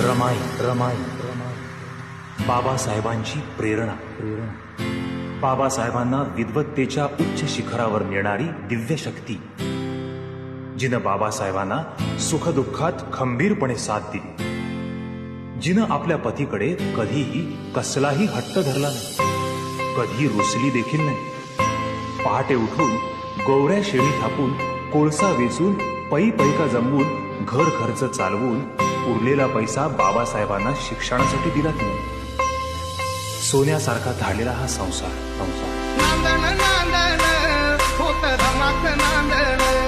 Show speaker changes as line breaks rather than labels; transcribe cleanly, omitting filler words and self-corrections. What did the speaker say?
रमाई रमाई बाबासाहेबांची प्रेरणा बाबासाहेबांना विद्वत्तेच्या उच्च शिखरावर नेणारी दिव्य शक्ती, जिनं बाबासाहेबांना सुखदुःखात खंबीरपणे साथ दिली, जिनं आपल्या पतीकडे कधीही कसलाही हट्ट धरला नाही, कधी रुसली देखील नाही. पहाटे उठून गोवऱ्या शेळी थापून, कोळसा वेचून, पै पैका जमवून, घर खर्च चालवून उरलेला पैसा बाबासाहेबांना शिक्षणासाठी दिला तिने. सोन्यासारखा धाडलेला हा संसार
नांदण नांदण होत रमात नांदण